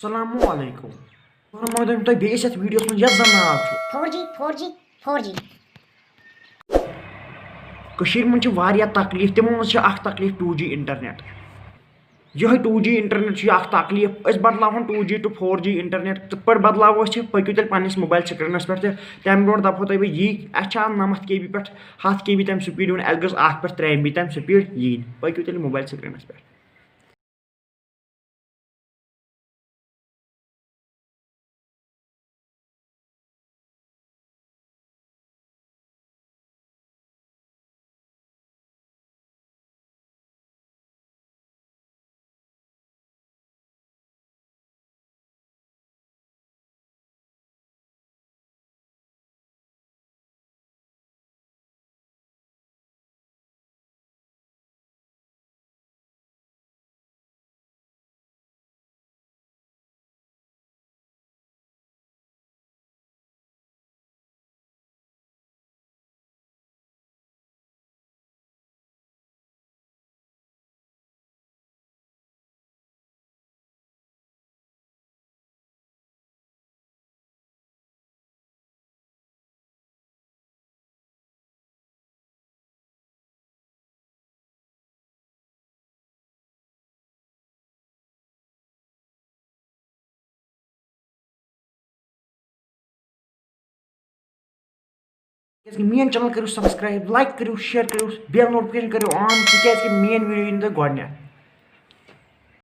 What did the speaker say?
Assalamualaikum. Formadan to base at videos में यह जमाना 4G कशीर में वारिया तकलीफ तिमो मज तकलीफ 2G इंटरनेट यह 2G इंटरनेट तकलीफ बदलावन 2G to 4G इंटरनेट पे बदलाव पकू तेल पन्निस मोबाइल स्क्रीनस पे तम ब्रो दपो तुम यी अच्छा 9 KB पे 7 KB तम स्पीड वन अस गस 1 पे 3 MB तम स्पीड यी पकू तेल मोबाइल स्क्रीनस पे मेन चैनल करो सब्सक्राइब लाइक करो शेयर करो बेल नोटिफिकेशन करो ऑन मेन वीडियो इन गोडनेथ